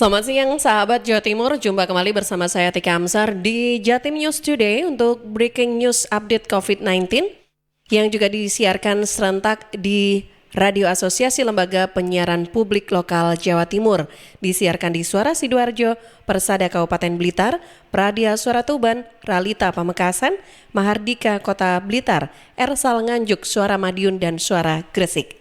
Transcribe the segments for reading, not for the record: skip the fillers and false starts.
Selamat siang sahabat Jawa Timur, jumpa kembali bersama saya Tika Amsar di Jatim News Today untuk breaking news update COVID-19 yang juga disiarkan serentak di Radio Asosiasi Lembaga Penyiaran Publik Lokal Jawa Timur, disiarkan di Suara Sidoarjo, Persada Kabupaten Blitar, Pradia Suara Tuban, Ralita Pamekasan, Mahardika Kota Blitar, Ersal Nganjuk, Suara Madiun, dan Suara Gresik.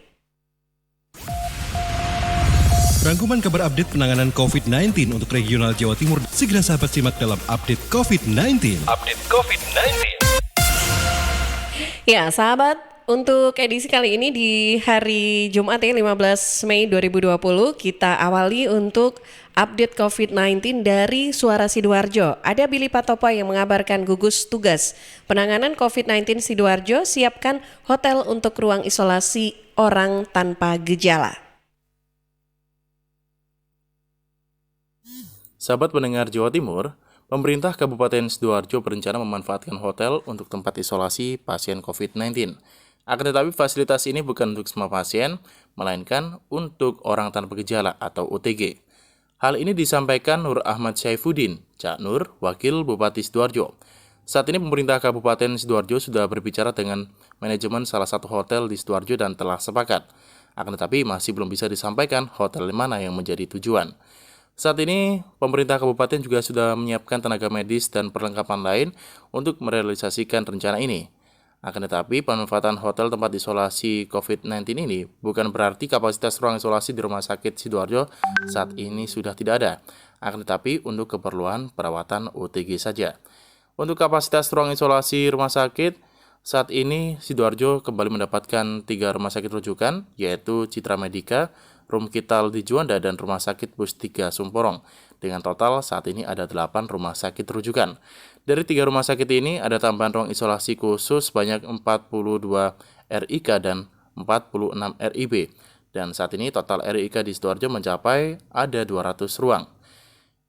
Rangkuman kabar update penanganan COVID-19 untuk regional Jawa Timur segera sahabat simak dalam update COVID-19. Ya sahabat, untuk edisi kali ini di hari Jumat 15 Mei 2020 kita awali untuk update COVID-19 dari Suara Sidoarjo. Ada Billy Patopo yang mengabarkan gugus tugas penanganan COVID-19 Sidoarjo siapkan hotel untuk ruang isolasi orang tanpa gejala. Sahabat pendengar Jawa Timur, pemerintah Kabupaten Sidoarjo berencana memanfaatkan hotel untuk tempat isolasi pasien COVID-19. Akan tetapi fasilitas ini bukan untuk semua pasien, melainkan untuk orang tanpa gejala atau OTG. Hal ini disampaikan Nur Ahmad Syaifuddin, Cak Nur, Wakil Bupati Sidoarjo. Saat ini pemerintah Kabupaten Sidoarjo sudah berbicara dengan manajemen salah satu hotel di Sidoarjo dan telah sepakat. Akan tetapi masih belum bisa disampaikan hotel mana yang menjadi tujuan. Saat ini, pemerintah kabupaten juga sudah menyiapkan tenaga medis dan perlengkapan lain untuk merealisasikan rencana ini. Akan tetapi, pemanfaatan hotel tempat isolasi COVID-19 ini bukan berarti kapasitas ruang isolasi di Rumah Sakit Sidoarjo saat ini sudah tidak ada. Akan tetapi, untuk keperluan perawatan OTG saja. Untuk kapasitas ruang isolasi rumah sakit, saat ini Sidoarjo kembali mendapatkan 3 rumah sakit rujukan, yaitu Citra Medika, Rumkital di Juanda, dan Rumah Sakit Pustika Sumporong. Dengan total saat ini ada 8 rumah sakit rujukan. Dari 3 rumah sakit ini ada tambahan ruang isolasi khusus sebanyak 42 RIK dan 46 RIB. Dan saat ini total RIK di Sidoarjo mencapai ada 200 ruang.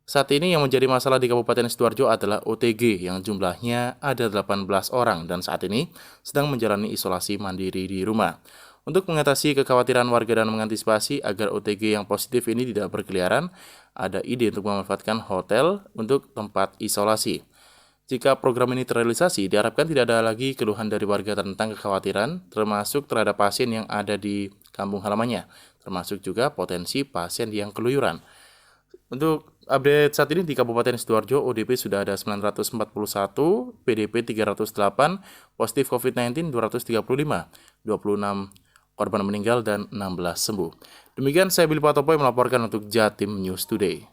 Saat ini yang menjadi masalah di Kabupaten Sidoarjo adalah OTG yang jumlahnya ada 18 orang dan saat ini sedang menjalani isolasi mandiri di rumah. Untuk mengatasi kekhawatiran warga dan mengantisipasi agar OTG yang positif ini tidak berkeliaran, ada ide untuk memanfaatkan hotel untuk tempat isolasi. Jika program ini terrealisasi, diharapkan tidak ada lagi keluhan dari warga tentang kekhawatiran, termasuk terhadap pasien yang ada di kampung halamannya, termasuk juga potensi pasien yang keluyuran. Untuk update saat ini di Kabupaten Sidoarjo, ODP sudah ada 941, PDP 308, positif COVID-19 235, 26 korban meninggal dan 16 sembuh. Demikian saya Billy Patopo yang melaporkan untuk Jatim News Today.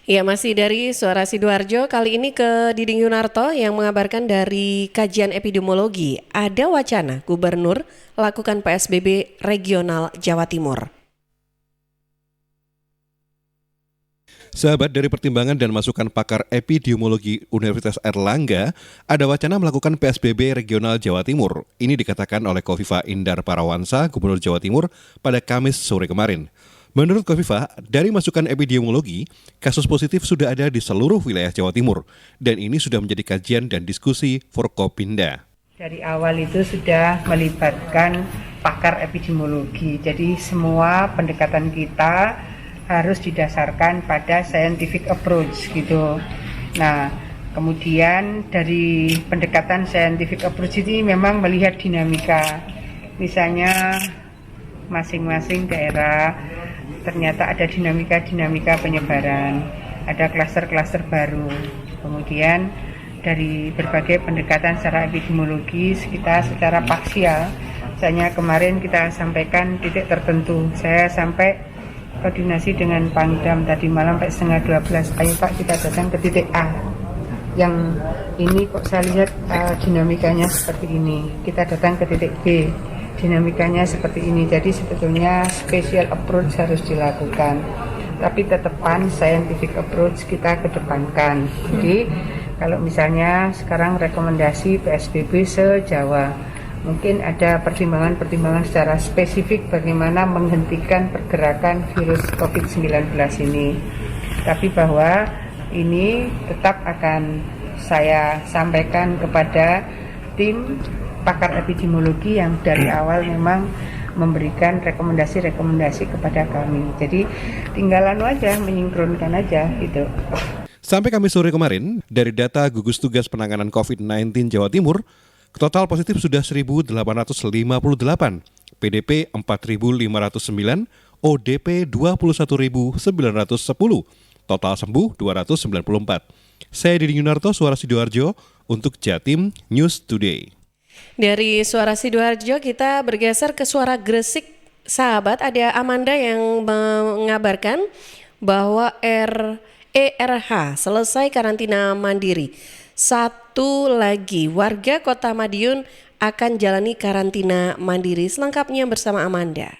Ya, masih dari Suara Sidoarjo, kali ini ke Diding Yunarto yang mengabarkan dari kajian epidemiologi. Ada wacana Gubernur lakukan PSBB regional Jawa Timur. Sahabat, dari pertimbangan dan masukan pakar epidemiologi Universitas Airlangga, ada wacana melakukan PSBB regional Jawa Timur. Ini dikatakan oleh Kofifa Indar Parawansa, Gubernur Jawa Timur, pada Kamis sore kemarin. Menurut Kofifa, dari masukan epidemiologi, kasus positif sudah ada di seluruh wilayah Jawa Timur, dan ini sudah menjadi kajian dan diskusi Forkopimda. Dari awal itu sudah melibatkan pakar epidemiologi, jadi semua pendekatan kita harus didasarkan pada scientific approach gitu. Nah, kemudian dari pendekatan scientific approach ini memang melihat dinamika. Misalnya masing-masing daerah ternyata ada dinamika penyebaran, ada klaster-klaster baru. Kemudian dari berbagai pendekatan secara epidemiologis kita secara parsial. Misalnya kemarin kita sampaikan titik tertentu. Saya sampai koordinasi dengan Pangdam tadi malam sampai 11:30, ayo Pak kita datang ke titik A. Yang ini kok saya lihat dinamikanya seperti ini. Kita datang ke titik B, dinamikanya seperti ini. Jadi sebetulnya special approach harus dilakukan. Tapi tetapan scientific approach kita kedepankan. Jadi kalau misalnya sekarang rekomendasi PSBB se-Jawa, mungkin ada pertimbangan-pertimbangan secara spesifik bagaimana menghentikan pergerakan virus COVID-19 ini. Tapi bahwa ini tetap akan saya sampaikan kepada tim pakar epidemiologi yang dari awal memang memberikan rekomendasi-rekomendasi kepada kami. Jadi tinggal aja, menyingkronkan aja gitu. Sampai Kamis sore kemarin, dari data gugus tugas penanganan COVID-19 Jawa Timur, total positif sudah 1.858, PDP 4.509, ODP 21.910, total sembuh 294. Saya Didi Yunarto, Suara Sidoarjo, untuk Jatim News Today. Dari Suara Sidoarjo kita bergeser ke Suara Gresik. Sahabat, ada Amanda yang mengabarkan bahwa ERH selesai karantina mandiri. Satu lagi, warga Kota Madiun akan jalani karantina mandiri. Selengkapnya bersama Amanda.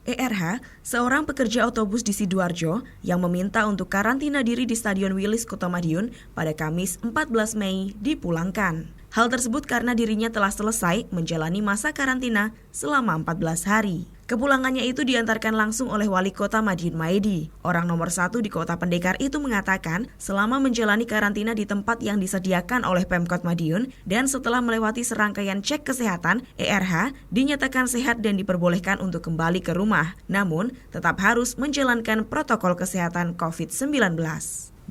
ERH, seorang pekerja otobus di Sidoarjo yang meminta untuk karantina diri di Stadion Wilis Kota Madiun pada Kamis 14 Mei dipulangkan. Hal tersebut karena dirinya telah selesai menjalani masa karantina selama 14 hari. Kepulangannya itu diantarkan langsung oleh Wali Kota Madiun Maedi. Orang nomor 1 di Kota Pendekar itu mengatakan selama menjalani karantina di tempat yang disediakan oleh Pemkot Madiun dan setelah melewati serangkaian cek kesehatan, ERH dinyatakan sehat dan diperbolehkan untuk kembali ke rumah. Namun, tetap harus menjalankan protokol kesehatan COVID-19.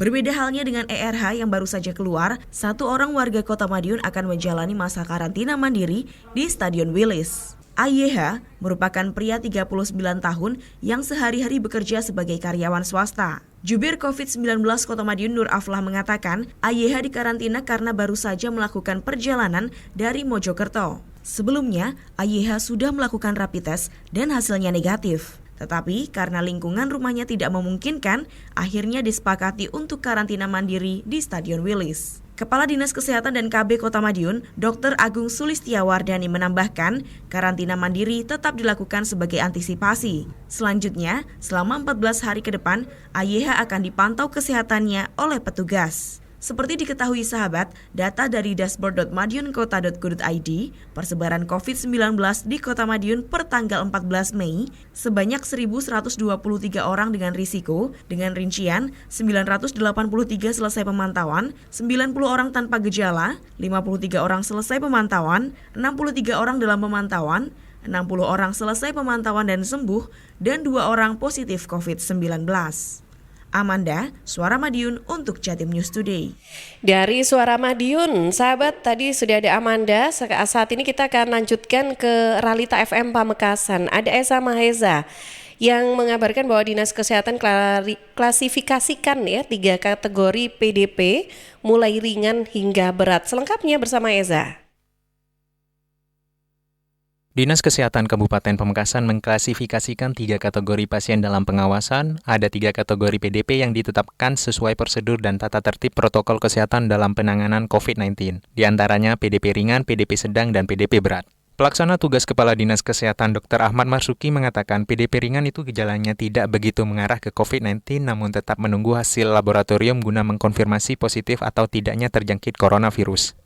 Berbeda halnya dengan ERH yang baru saja keluar, satu orang warga Kota Madiun akan menjalani masa karantina mandiri di Stadion Wilis. AYH merupakan pria 39 tahun yang sehari-hari bekerja sebagai karyawan swasta. Jubir COVID-19 Kota Madiun Nur Aflah mengatakan, AYH dikarantina karena baru saja melakukan perjalanan dari Mojokerto. Sebelumnya, AYH sudah melakukan rapid test dan hasilnya negatif. Tetapi karena lingkungan rumahnya tidak memungkinkan, akhirnya disepakati untuk karantina mandiri di Stadion Wilis. Kepala Dinas Kesehatan dan KB Kota Madiun, Dr. Agung Sulistiawardani menambahkan, karantina mandiri tetap dilakukan sebagai antisipasi. Selanjutnya, selama 14 hari ke depan, AYH akan dipantau kesehatannya oleh petugas. Seperti diketahui sahabat, data dari dashboard.madiunkota.go.id, persebaran COVID-19 di Kota Madiun per tanggal 14 Mei, sebanyak 1.123 orang dengan risiko, dengan rincian 983 selesai pemantauan, 90 orang tanpa gejala, 53 orang selesai pemantauan, 63 orang dalam pemantauan, 60 orang selesai pemantauan dan sembuh, dan 2 orang positif COVID-19. Amanda, Suara Madiun untuk Jatim News Today. Dari Suara Madiun, sahabat, tadi sudah ada Amanda. Saat ini kita akan lanjutkan ke Ralita FM Pamekasan. Ada Esa Maheza yang mengabarkan bahwa Dinas Kesehatan klasifikasikan 3 kategori PDP, mulai ringan hingga berat. Selengkapnya bersama Eza. Dinas Kesehatan Kabupaten Pamekasan mengklasifikasikan 3 kategori pasien dalam pengawasan. Ada 3 kategori PDP yang ditetapkan sesuai prosedur dan tata tertib protokol kesehatan dalam penanganan COVID-19. Di antaranya PDP ringan, PDP sedang, dan PDP berat. Pelaksana tugas Kepala Dinas Kesehatan Dr. Ahmad Marsuki mengatakan PDP ringan itu gejalanya tidak begitu mengarah ke COVID-19 namun tetap menunggu hasil laboratorium guna mengkonfirmasi positif atau tidaknya terjangkit coronavirus.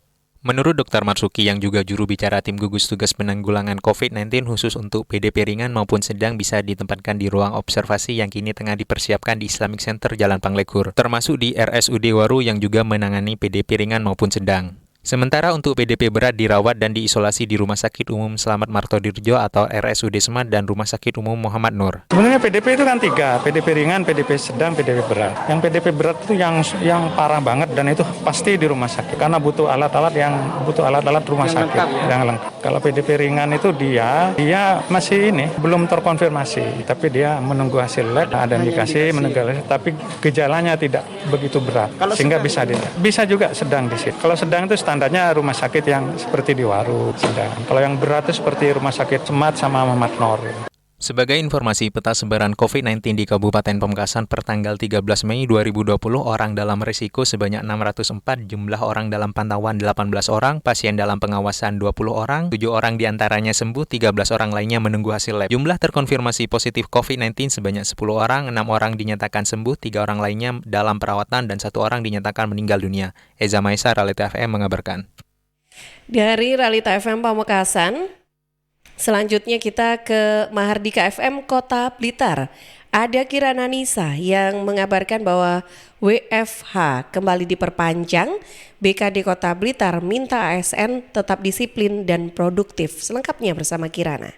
Menurut Dr. Marsuki yang juga juru bicara tim gugus tugas penanggulangan COVID-19 khusus untuk PDP ringan maupun sedang bisa ditempatkan di ruang observasi yang kini tengah dipersiapkan di Islamic Center Jalan Panglekur, termasuk di RSUD Waru yang juga menangani PDP ringan maupun sedang. Sementara untuk PDP berat dirawat dan diisolasi di Rumah Sakit Umum Slamet Martodirjo atau RSUD Semat dan Rumah Sakit Umum Muhammad Nur. Sebenarnya PDP itu kan 3, PDP ringan, PDP sedang, PDP berat. Yang PDP berat itu yang parah banget dan itu pasti di rumah sakit karena butuh alat-alat rumah sakit yang lengkap. Kalau PDP ringan itu dia masih belum terkonfirmasi, tapi dia menunggu hasil lab, ada indikasi menunggu, tapi gejalanya tidak begitu berat sehingga bisa juga sedang di situ. Kalau sedang itu standarnya rumah sakit yang seperti di Waru sedang. Kalau yang berat itu seperti rumah sakit Semat sama Muhammad Nur. Sebagai informasi peta sebaran COVID-19 di Kabupaten Pamekasan per tanggal 13 Mei 2020, orang dalam risiko sebanyak 604, jumlah orang dalam pantauan 18 orang, pasien dalam pengawasan 20 orang, 7 orang diantaranya sembuh, 13 orang lainnya menunggu hasil lab. Jumlah terkonfirmasi positif COVID-19 sebanyak 10 orang, 6 orang dinyatakan sembuh, 3 orang lainnya dalam perawatan, dan 1 orang dinyatakan meninggal dunia. Eza Maisa, Ralita FM mengabarkan. Dari Ralita FM Pamekasan, selanjutnya kita ke Mahardika FM Kota Blitar. Ada Kirana Nisa yang mengabarkan bahwa WFH kembali diperpanjang. BKD Kota Blitar minta ASN tetap disiplin dan produktif. Selengkapnya bersama Kirana.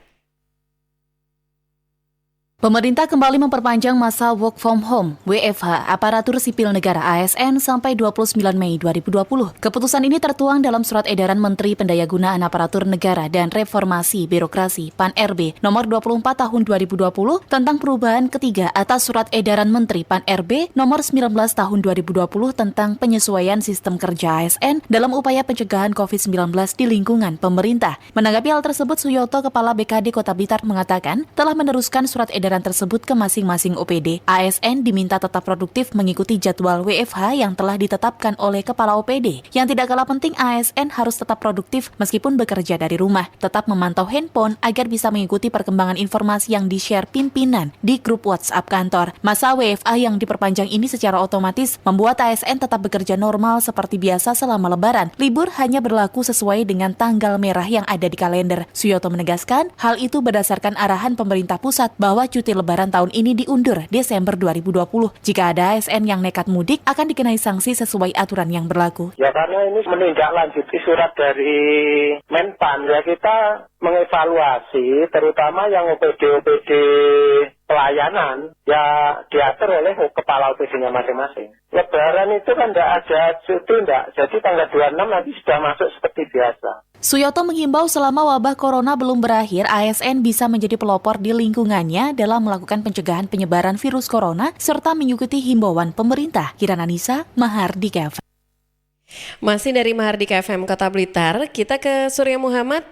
Pemerintah kembali memperpanjang masa work from home (WFH) aparatur sipil negara ASN sampai 29 Mei 2020. Keputusan ini tertuang dalam Surat Edaran Menteri Pendayagunaan Aparatur Negara dan Reformasi Birokrasi (PAN-RB) nomor 24 tahun 2020 tentang perubahan ketiga atas Surat Edaran Menteri PAN-RB nomor 19 tahun 2020 tentang penyesuaian sistem kerja ASN dalam upaya pencegahan COVID-19 di lingkungan pemerintah. Menanggapi hal tersebut, Suyoto, Kepala BKD Kota Blitar, mengatakan telah meneruskan surat edaran tersebut ke masing-masing OPD. ASN diminta tetap produktif mengikuti jadwal WFH yang telah ditetapkan oleh Kepala OPD. Yang tidak kalah penting, ASN harus tetap produktif meskipun bekerja dari rumah, tetap memantau handphone agar bisa mengikuti perkembangan informasi yang di-share pimpinan di grup WhatsApp kantor. Masa WFH yang diperpanjang ini secara otomatis membuat ASN tetap bekerja normal seperti biasa selama Lebaran. Libur hanya berlaku sesuai dengan tanggal merah yang ada di kalender. Suyoto menegaskan, hal itu berdasarkan arahan pemerintah pusat bahwa cuti Lebaran tahun ini diundur Desember 2020. Jika ada ASN yang nekat mudik, akan dikenai sanksi sesuai aturan yang berlaku. Ya karena ini menindaklanjuti surat dari Menpan, ya kita mengevaluasi terutama yang OPD-OPD pelayanan ya diatur oleh kepala OPD-nya masing-masing. Lebaran itu kan tidak ada cuti, jadi tanggal 26 nanti sudah masuk seperti biasa. Suyoto menghimbau selama wabah corona belum berakhir, ASN bisa menjadi pelopor di lingkungannya dalam melakukan pencegahan penyebaran virus corona serta mengikuti himbauan pemerintah. Kirana Nisa, Mahardika FM. Masih dari Mahardika FM Kota Blitar, kita ke Surya Muhammad.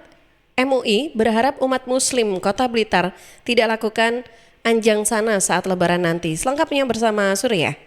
MUI berharap umat muslim Kota Blitar tidak lakukan anjang sana saat Lebaran nanti. Selengkapnya bersama Surya.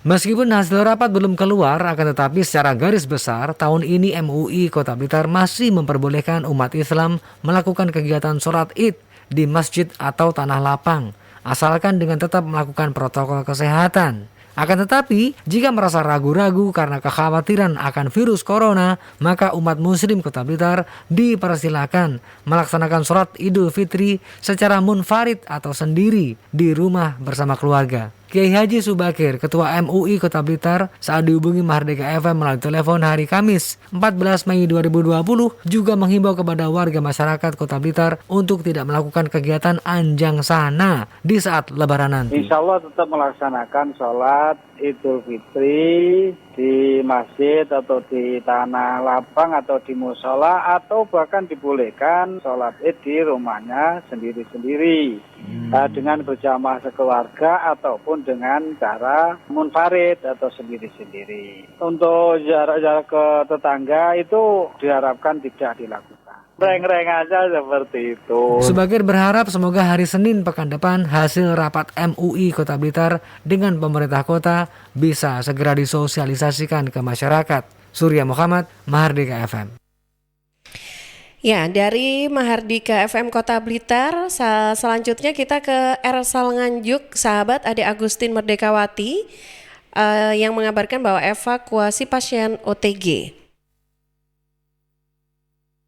Meskipun hasil rapat belum keluar, akan tetapi secara garis besar, tahun ini MUI Kota Blitar masih memperbolehkan umat Islam melakukan kegiatan sholat Id di masjid atau tanah lapang, asalkan dengan tetap melakukan protokol kesehatan. Akan tetapi, jika merasa ragu-ragu karena kekhawatiran akan virus corona, maka umat muslim Kota Blitar dipersilakan melaksanakan sholat Idul Fitri secara munfarid atau sendiri di rumah bersama keluarga. Kiai Haji Subakir, Ketua MUI Kota Blitar, saat dihubungi Mahardika FM melalui telepon hari Kamis 14 Mei 2020, juga menghimbau kepada warga masyarakat Kota Blitar untuk tidak melakukan kegiatan anjang sana di saat Lebaran nanti. Insya Allah tetap melaksanakan sholat Idul Fitri di masjid atau di tanah lapang atau di musola, atau bahkan dibolehkan sholat Id di rumahnya sendiri-sendiri dengan berjamaah sekeluarga ataupun dengan cara munfarid atau sendiri-sendiri. Untuk jarak-jarak ke tetangga itu diharapkan tidak dilakukan. Reng-reng aja seperti itu. Subakir berharap semoga hari Senin pekan depan hasil rapat MUI Kota Blitar dengan pemerintah kota bisa segera disosialisasikan ke masyarakat. Surya Muhammad, Mahardika FM. Ya, dari Mahardika FM Kota Blitar, selanjutnya kita ke Ersal Nganjuk, sahabat Ade Agustin Merdekawati yang mengabarkan bahwa evakuasi pasien OTG.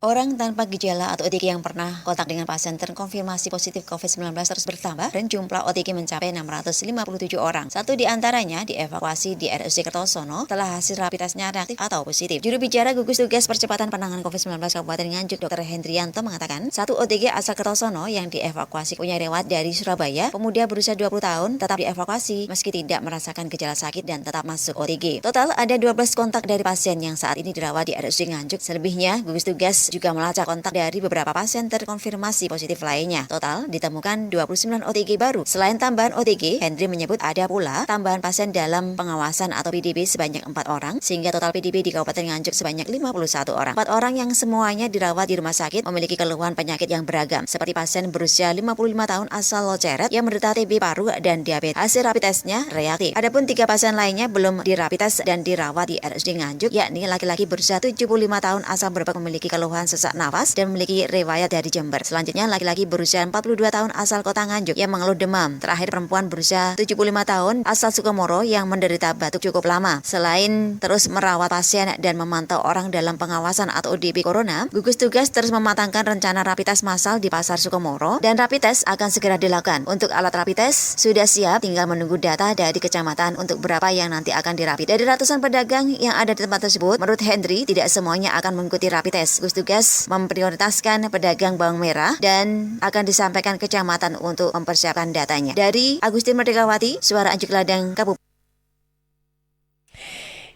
Orang tanpa gejala atau OTG yang pernah kontak dengan pasien terkonfirmasi positif COVID-19 terus bertambah dan jumlah OTG mencapai 657 orang. Satu di antaranya dievakuasi di RSUD Kertosono setelah hasil rapid testnya reaktif atau positif. Juru bicara gugus tugas percepatan penanganan COVID-19 Kabupaten Nganjuk, Dr. Hendrianto, mengatakan satu OTG asal Kertosono yang dievakuasi punya riwayat dari Surabaya, pemuda berusia 20 tahun tetap dievakuasi meski tidak merasakan gejala sakit dan tetap masuk OTG. Total ada 12 kontak dari pasien yang saat ini dirawat di RSUD Nganjuk. Selebihnya gugus tugas juga melacak kontak dari beberapa pasien terkonfirmasi positif lainnya. Total ditemukan 29 OTG baru. Selain tambahan OTG, Hendri menyebut ada pula tambahan pasien dalam pengawasan atau PDP sebanyak 4 orang, sehingga total PDP di Kabupaten Nganjuk sebanyak 51 orang. 4 orang yang semuanya dirawat di rumah sakit memiliki keluhan penyakit yang beragam, seperti pasien berusia 55 tahun asal Loceret yang menderita TB paru dan diabetes. Hasil rapid testnya reaktif. Adapun 3 pasien lainnya belum dirapid tes dan dirawat di RSUD Nganjuk, yakni laki-laki berusia 75 tahun asal Brebek memiliki keluhan keluhan sesak nafas dan memiliki riwayat dari Jember. Selanjutnya laki-laki berusia 42 tahun asal Kota Nganjuk yang mengeluh demam. Terakhir perempuan berusia 75 tahun asal Sukomoro yang menderita batuk cukup lama. Selain terus merawat pasien dan memantau orang dalam pengawasan atau ODP Corona, gugus tugas terus mematangkan rencana rapid test massal di Pasar Sukomoro dan rapid test akan segera dilakukan. Untuk alat rapid test sudah siap, tinggal menunggu data dari kecamatan untuk berapa yang nanti akan dirapid. Dari ratusan pedagang yang ada di tempat tersebut, menurut Hendri tidak semuanya akan mengikuti rapid test. Gugus tugas memprioritaskan pedagang bawang merah dan akan disampaikan kecamatan untuk mempersiapkan datanya. Dari Agustin Merdekawati, Suara Anjuk Ladang, Kabupaten.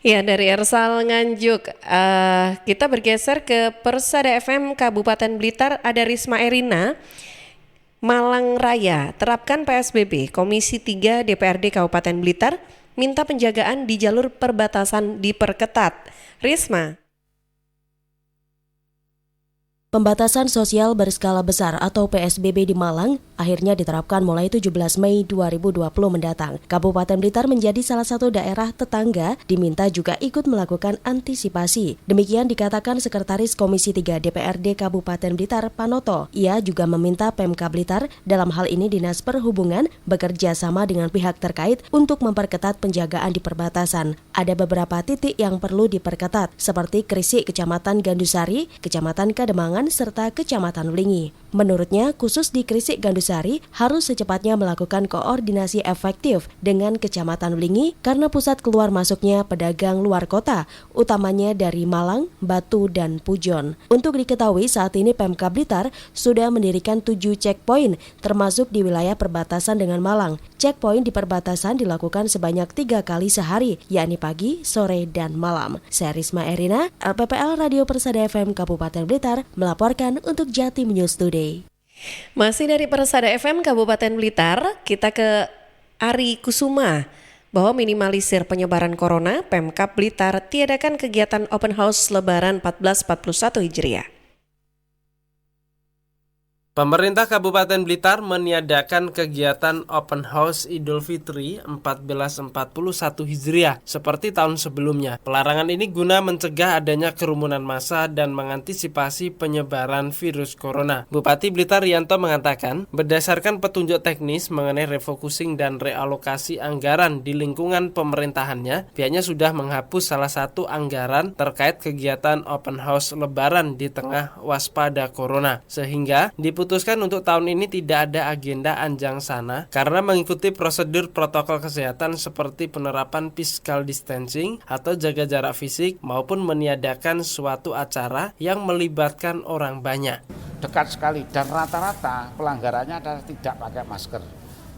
Ya, dari Ersal Nganjuk, kita bergeser ke Persada FM Kabupaten Blitar. Ada Risma Erina, Malang Raya, terapkan PSBB. Komisi 3 DPRD Kabupaten Blitar minta penjagaan di jalur perbatasan diperketat. Risma. Pembatasan sosial berskala besar atau PSBB di Malang akhirnya diterapkan mulai 17 Mei 2020 mendatang. Kabupaten Blitar menjadi salah satu daerah tetangga diminta juga ikut melakukan antisipasi. Demikian dikatakan Sekretaris Komisi 3 DPRD Kabupaten Blitar, Panoto. Ia juga meminta Pemka Blitar, dalam hal ini Dinas Perhubungan, bekerja sama dengan pihak terkait untuk memperketat penjagaan di perbatasan. Ada beberapa titik yang perlu diperketat, seperti Krisik, Kecamatan Gandusari, Kecamatan Kademangan, serta Kecamatan Wlingi. Menurutnya, khusus di Krisik Gandusari harus secepatnya melakukan koordinasi efektif dengan Kecamatan Wlingi karena pusat keluar masuknya pedagang luar kota, utamanya dari Malang, Batu, dan Pujon. Untuk diketahui, saat ini Pemka Blitar sudah mendirikan 7 checkpoint, termasuk di wilayah perbatasan dengan Malang. Checkpoint di perbatasan dilakukan sebanyak 3 kali sehari, yakni pagi, sore, dan malam. Saya Risma Erina, LPPL Radio Persada FM Kabupaten Blitar, melaporkan untuk Jatim News Today. Masih dari Persada FM Kabupaten Blitar, kita ke Ari Kusuma. Bahwa minimalisir penyebaran corona, Pemkab Blitar tiadakan kegiatan open house Lebaran 1441 Hijriah. Pemerintah Kabupaten Blitar meniadakan kegiatan Open House Idul Fitri 1441 Hijriah seperti tahun sebelumnya. Pelarangan ini guna mencegah adanya kerumunan massa dan mengantisipasi penyebaran virus corona. Bupati Blitar Rianto mengatakan, berdasarkan petunjuk teknis mengenai refocusing dan realokasi anggaran di lingkungan pemerintahannya, pihaknya sudah menghapus salah satu anggaran terkait kegiatan Open House Lebaran di tengah waspada corona, sehingga diputuskan untuk tahun ini tidak ada agenda anjang sana karena mengikuti prosedur protokol kesehatan seperti penerapan physical distancing atau jaga jarak fisik maupun meniadakan suatu acara yang melibatkan orang banyak. Dekat sekali dan rata-rata pelanggarannya adalah tidak pakai masker.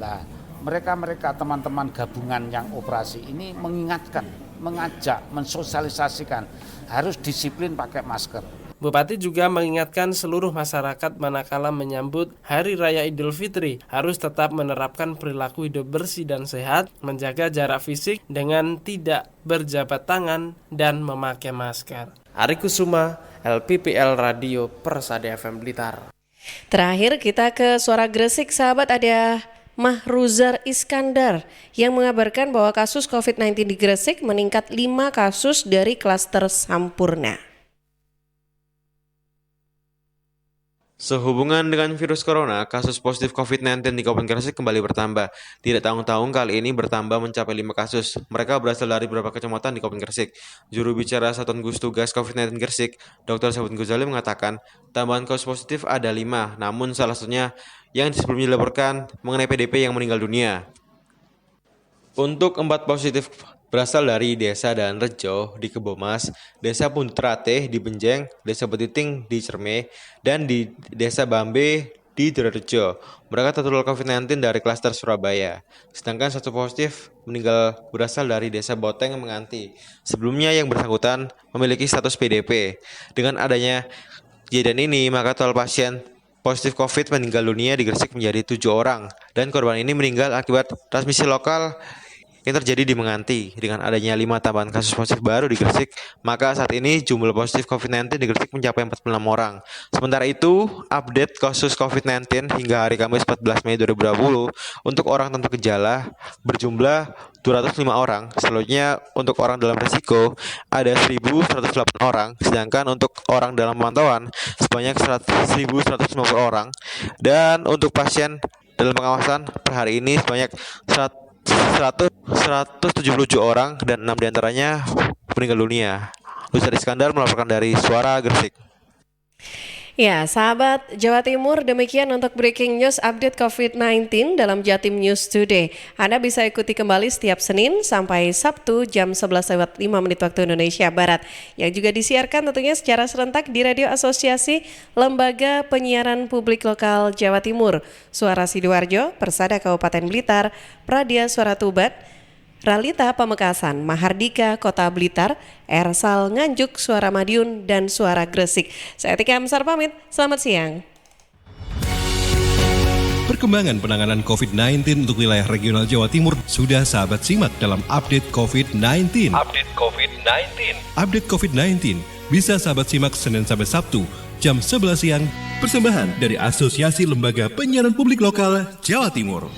Nah, mereka teman-teman gabungan yang operasi ini mengingatkan, mengajak, mensosialisasikan harus disiplin pakai masker. Bupati juga mengingatkan seluruh masyarakat manakala menyambut Hari Raya Idul Fitri harus tetap menerapkan perilaku hidup bersih dan sehat, menjaga jarak fisik dengan tidak berjabat tangan dan memakai masker. Ari Kusuma, LPPL Radio Persada FM Blitar. Terakhir kita ke Suara Gresik, sahabat. Ada Mahruzar Iskandar yang mengabarkan bahwa kasus COVID-19 di Gresik meningkat 5 kasus dari klaster Sampurna. Sehubungan dengan virus corona, kasus positif COVID-19 di Kabupaten Gresik kembali bertambah. Tidak tanggung-tanggung kali ini bertambah mencapai 5 kasus. Mereka berasal dari beberapa kecamatan di Kabupaten Gresik. Juru bicara Satuan Gugus Tugas COVID-19 Gresik, Dr. Saiful Ghazali mengatakan, tambahan kasus positif ada 5, namun salah satunya yang sebelumnya dilaporkan mengenai PDP yang meninggal dunia. Untuk 4 positif berasal dari Desa Dan Rejo di Kebomas, Desa Puntrate di Benjeng, Desa Betiting di Cerme, dan di Desa Bambe di Dorerejo. Mereka tertular COVID-19 dari klaster Surabaya. Sedangkan 1 positif meninggal berasal dari Desa Boteng Menganti. Sebelumnya yang bersangkutan memiliki status PDP. Dengan adanya kejadian ini, maka total pasien positif COVID meninggal dunia di Gresik menjadi 7 orang. Dan korban ini meninggal akibat transmisi lokal yang terjadi di Menganti. Dengan adanya 5 tambahan kasus positif baru di Gresik, maka saat ini jumlah positif COVID-19 di Gresik mencapai 46 orang. Sementara itu, update kasus COVID-19 hingga hari Kamis 14 Mei 2020 untuk orang tanpa gejala berjumlah 205 orang. Selanjutnya untuk orang dalam risiko ada 1.108 orang, sedangkan untuk orang dalam pemantauan sebanyak 1.150 orang. Dan untuk pasien dalam pengawasan per hari ini sebanyak 177 orang dan 6 diantaranya meninggal dunia. Lucifer Iskandar melaporkan dari Suara Gresik. Ya, sahabat Jawa Timur, demikian untuk breaking news update COVID-19 dalam Jatim News Today. Anda bisa ikuti kembali setiap Senin sampai Sabtu jam 11:05 waktu Indonesia Barat. Yang juga disiarkan tentunya secara serentak di Radio Asosiasi Lembaga Penyiaran Publik Lokal Jawa Timur, Suara Sidoarjo, Persada Kabupaten Blitar, Pradia Suara Tuban, Ralita Pamekasan, Mahardika Kota Blitar, Ersal Nganjuk Suara Madiun, dan Suara Gresik. Saya Tika Amsar pamit, selamat siang. Perkembangan penanganan COVID-19 untuk wilayah regional Jawa Timur sudah sahabat simak dalam update COVID-19. Update COVID-19 bisa sahabat simak Senin sampai Sabtu jam 11 siang. Persembahan dari Asosiasi Lembaga Penyiaran Publik Lokal Jawa Timur.